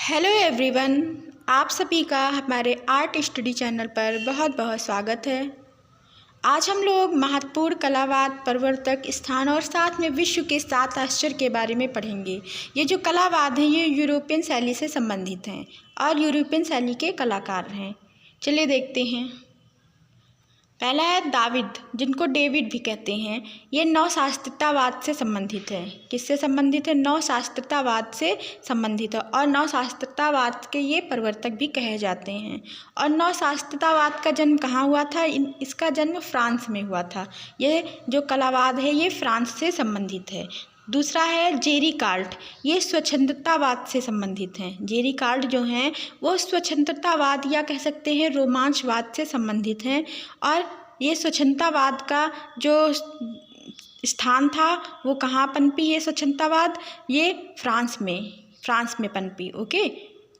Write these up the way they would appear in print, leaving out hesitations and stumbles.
Hello everyone, आप सभी का हमारे आर्ट स्टडी चैनल पर बहुत बहुत स्वागत है। आज हम लोग महत्वपूर्ण कलावाद, प्रवर्तक, स्थान और साथ में विश्व के 7 आश्चर्य के बारे में पढ़ेंगे। ये जो कलावाद हैं ये यूरोपियन शैली से संबंधित हैं और यूरोपियन शैली के कलाकार हैं। चलिए देखते हैं। पहला है दाविद, जिनको डेविड भी कहते हैं। ये नवशास्त्रतावाद से संबंधित है। किससे संबंधित है? नवशास्त्रतावाद से संबंधित है और नवशास्त्रतावाद के ये प्रवर्तक भी कहे जाते हैं। और नवशास्त्रतावाद का जन्म कहाँ हुआ था? इसका जन्म फ्रांस में हुआ था। ये जो कलावाद है ये फ्रांस से संबंधित है। दूसरा है जेरी कार्ट, ये स्वतंत्रतावाद से संबंधित हैं। जेरी कार्ट जो हैं वो स्वतंत्रतावाद या कह सकते हैं रोमांचवाद से संबंधित हैं। और ये स्वतंत्रतावाद का जो स्थान था वो कहाँ पनपी? ये स्वतंत्रतावाद ये फ्रांस में पनपी। ओके,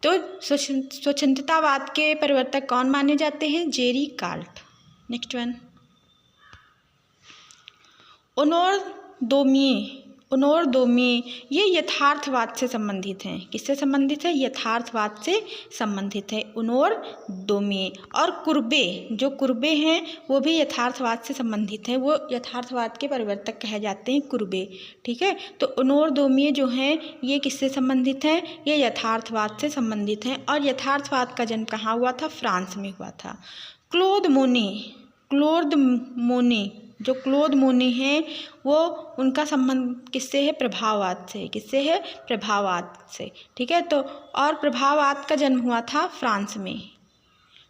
तो स्वतंत्रतावाद के प्रवर्तक कौन माने जाते हैं? Jerry cart. Next one, Honor दोमिए, ये यथार्थवाद से संबंधित हैं। किससे संबंधित है? यथार्थवाद से संबंधित है ओनोर दोमिए। और कुर्बे हैं वो भी यथार्थवाद से संबंधित हैं। वो यथार्थवाद के प्रवर्तक कहे जाते हैं कुर्बे। ठीक है, तो ओनोर दोमिए जो हैं ये किससे संबंधित हैं? ये यथार्थवाद से संबंधित हैं। और यथार्थवाद का जन्म कहाँ हुआ था? फ्रांस में हुआ था। क्लोद मोने हैं वो उनका संबंध किससे है? प्रभाववाद से। किससे है? प्रभाववाद से। ठीक है, तो और प्रभाववाद का जन्म हुआ था फ्रांस में।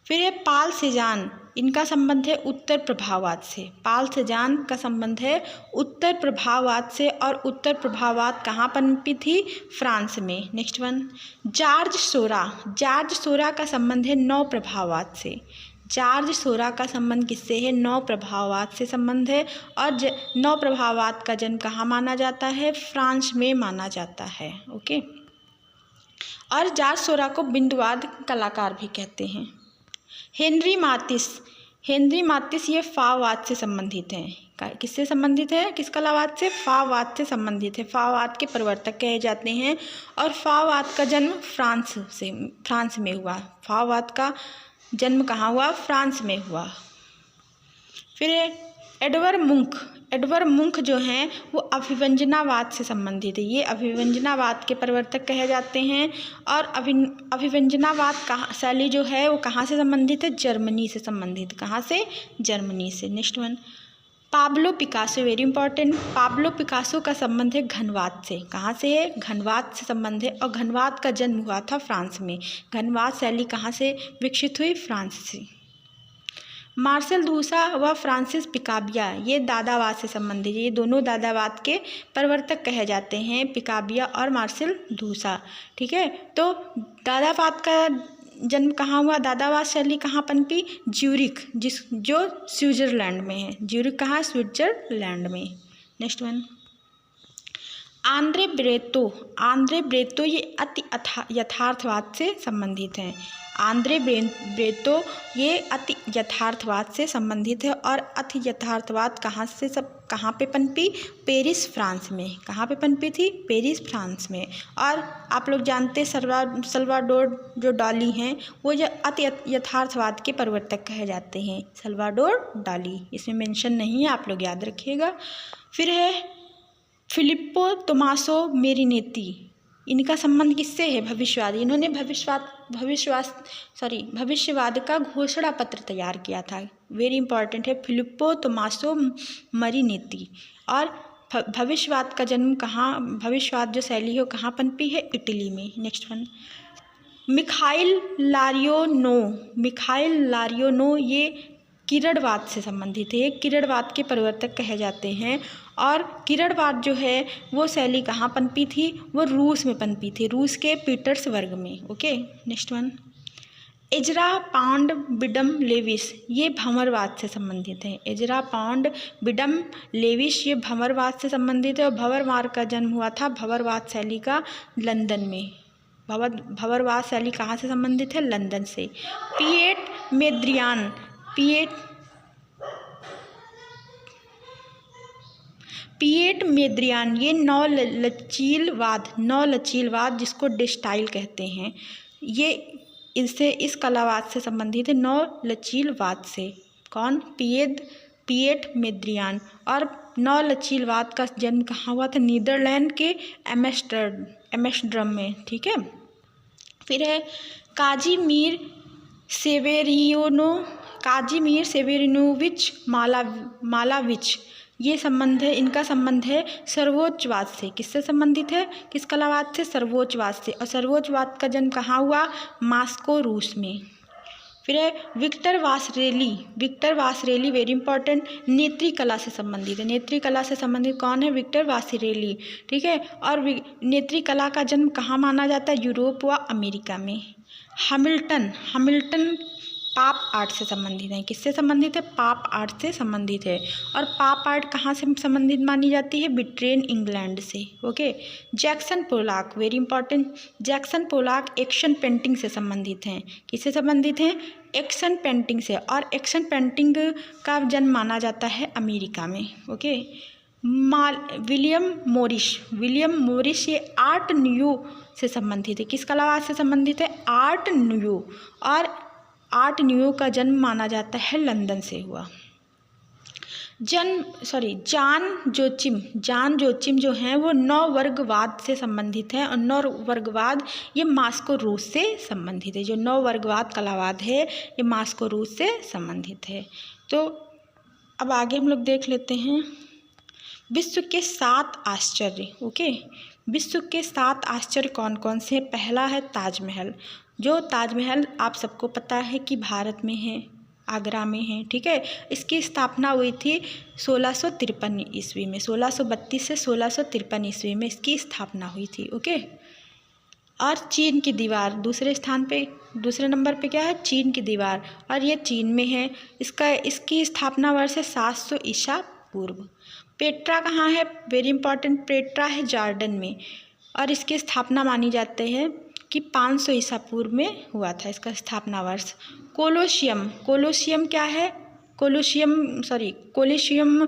फिर है पाल सेजान, इनका संबंध है उत्तर प्रभाववाद से। पाल सेजान का संबंध है उत्तर प्रभाववाद से और उत्तर प्रभाववाद कहाँ पनपी थी? फ्रांस में। नेक्स्ट वन, जॉर्ज सोरा का संबंध है नव प्रभाववाद से। जॉर्ज सोरा का संबंध किससे है? नव प्रभाववाद से संबंध है। और नव प्रभाववाद का जन्म कहाँ माना जाता है? फ्रांस में माना जाता है। ओके, और जॉर्ज सोरा को बिंदुवाद कलाकार भी कहते हैं। हेनरी मातिस ये फाववाद से संबंधित हैं। किससे संबंधित है? किस कलावाद से? फाववाद से संबंधित है। फाववाद के प्रवर्तक कहे जाते हैं। और फाववाद का जन्म फ्रांस में हुआ। फाववाद का जन्म कहाँ हुआ? फ्रांस में हुआ। फिर एडवर्ड मुंक जो हैं वो अभिव्यंजनावाद से संबंधित है। ये अभिव्यंजनावाद के प्रवर्तक कहे जाते हैं। और अभिव्यंजनावाद शैली जो है वो कहाँ से संबंधित है? जर्मनी से संबंधित। कहाँ से? जर्मनी से। Next one, Pablo Picasso, very important. Pablo Picasso का संबंध है घनवाद से। कहाँ से है? घनवाद से संबंध है। और घनवाद का जन्म हुआ था फ्रांस में। घनवाद शैली कहाँ से विकसित हुई? फ्रांस से। मार्सेल दूसा व फ्रांसिस पिकाबिया ये दादावाद से संबंधित। ये दोनों दादावाद के प्रवर्तक कहे जाते हैं, पिकाबिया और मार्सेल दूसा। ठीक है, तो दादावाद का जन्म कहाँ हुआ? दादावाद शैली कहाँ पनपी? ज्यूरिख, जो स्विट्जरलैंड में है। ज्यूरिख कहाँ? स्विट्जरलैंड में। नेक्स्ट वन, आंद्रे ब्रेतो ये अति यथार्थवाद से संबंधित हैं। आंद्रे ब्रेतो ये अति यथार्थवाद से संबंधित है। और अति यथार्थवाद कहाँ पे पनपी? पेरिस, फ्रांस में। कहाँ पे पनपी थी? पेरिस, फ्रांस में। और आप लोग जानते सल्वाडोर जो डाली हैं वो अति यथार्थवाद के प्रवर्तक कहे जाते हैं। सल्वाडोर डाली, इसमें मेंशन नहीं है, आप लोग याद रखिएगा। फिर है फिलिप्पो टोमासो मेरिनेती, इनका संबंध किससे है? भविष्यवाद। इन्होंने भविष्यवाद का घोषणा पत्र तैयार किया था। वेरी इंपॉर्टेंट है, फिलिप्पो टोमासो मेरिनेती। और भविष्यवाद का जन्म कहाँ? भविष्यवाद जो शैली है वो कहाँ पनपी है? इटली में। नेक्स्ट वन, मिखाइल लारियोनो ये किरणवाद से संबंधित है। किरणवाद के प्रवर्तक कहे जाते हैं। और किरणवाद जो है वो शैली कहाँ पनपी थी? वो रूस में पनपी थी, रूस के पीटर्सबर्ग में। Okay, next one, Ezra Pound Wyndham Lewis ये भंवरवाद से संबंधित है। एजरा पाउंड बिडम लेविस ये भंवरवाद से संबंधित है। और भंवरवाद का जन्म हुआ था भंवरवाद शैली का लंदन में। भंवरवाद शैली कहाँ से संबंधित है? लंदन से। पिएट मेद्रियान ये नवलचीलवाद जिसको डेस्टाइल कहते हैं, ये इससे इस कलावाद से संबंधित है, नवलचीलवाद से। कौन? पिएट मेद्रियान। और नवलचीलवाद का जन्म कहाँ हुआ था? नीदरलैंड के एम्स्टर्डम में। ठीक है। फिर है काजीमीर सेवेरिनोविच मालाविच। ये संबंध है, इनका संबंध है सर्वोच्चवाद से। किससे संबंधित है? किस कलावाद से? सर्वोच्चवाद से। और सर्वोच्चवाद का जन्म कहाँ हुआ? मॉस्को, रूस में। फिर है विक्टर वासरेली वेरी इंपॉर्टेंट, नेत्री कला से संबंधित है। नेत्री कला से संबंधित कौन है? विक्टर वासरेली। ठीक है। और नेत्री कला का जन्म कहाँ माना जाता है? यूरोप व अमेरिका में। हैमिल्टन पाप आर्ट से संबंधित है। किससे संबंधित है? पाप आर्ट से संबंधित है। और पाप आर्ट कहाँ से संबंधित मानी जाती है? ब्रिटेन, इंग्लैंड से। Okay. Jackson Pollock very important, Jackson Pollock action painting से संबंधित हैं। किससे संबंधित हैं? एक्शन पेंटिंग से। और एक्शन पेंटिंग का जन्म माना जाता है अमेरिका में। ओके। विलियम मोरिस ये आर्ट न्यू से संबंधित है। किस कलावाद से संबंधित है? Art new. और आर्ट न्यू का जन्म माना जाता है लंदन से हुआ। जान जोचिम जो हैं वो नववर्गवाद से संबंधित है। और नववर्गवाद ये मॉस्को, रूस से संबंधित है। जो नववर्गवाद कलावाद है ये मॉस्को, रूस से संबंधित है। तो अब आगे हम लोग देख लेते हैं विश्व के 7 आश्चर्य। ओके। विश्व के 7 आश्चर्य कौन कौन से? पहला है ताजमहल। जो ताजमहल आप सबको पता है कि भारत में है, आगरा में है। ठीक है। इसकी स्थापना हुई थी 1653 ईस्वी में। 1632 से 1653 ईस्वी में इसकी स्थापना हुई थी। ओके। और चीन की दीवार दूसरे नंबर पे क्या है? चीन की दीवार। और ये चीन में है। इसकी स्थापना वर्ष है 700 ईसा पूर्व। पेट्रा कहाँ है? वेरी इंपॉर्टेंट, पेट्रा है जॉर्डन में। और इसकी स्थापना मानी जाते हैं कि 500 ईसा पूर्व में हुआ था इसका स्थापना वर्ष। कोलोसियम क्या है? कोलोसियम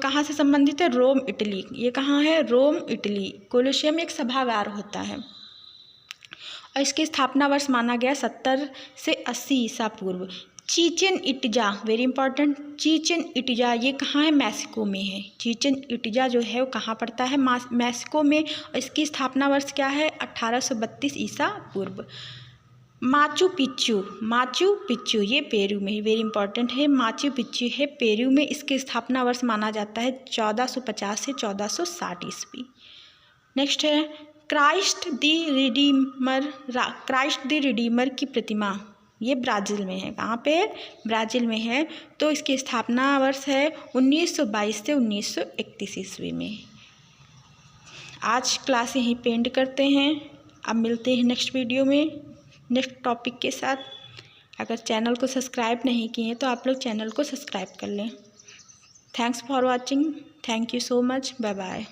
कहाँ से संबंधित है? रोम, इटली। ये कहाँ है? रोम, इटली। कोलोसियम एक सभागार होता है। और इसकी स्थापना वर्ष माना गया 70 से 80 ईसा पूर्व। Chichen Itza very important, Chichen Itza ये कहाँ है? मैक्सिको में है। चीचेन इट्जा जो है वो कहाँ पड़ता है? मैक्सिको में। और इसकी स्थापना वर्ष क्या है? 1832 ईसा पूर्व। माचू पिच्चू ये पेरू में है। वेरी इंपॉर्टेंट है। माचू पिच्चू है पेरू में। इसकी स्थापना वर्ष माना जाता है 1450 से 1460 ईस्वी। नेक्स्ट है क्राइस्ट द रिडीमर की प्रतिमा। ये ब्राज़ील में है। कहाँ पे? ब्राज़ील में है। तो इसकी स्थापना वर्ष है 1922 से 1931 ईस्वी में। आज क्लास यहीं पे एंड करते हैं। अब मिलते हैं नेक्स्ट वीडियो में नेक्स्ट टॉपिक के साथ। अगर चैनल को सब्सक्राइब नहीं किए तो आप लोग चैनल को सब्सक्राइब कर लें। Thanks for watching. Thank you so much. Bye bye.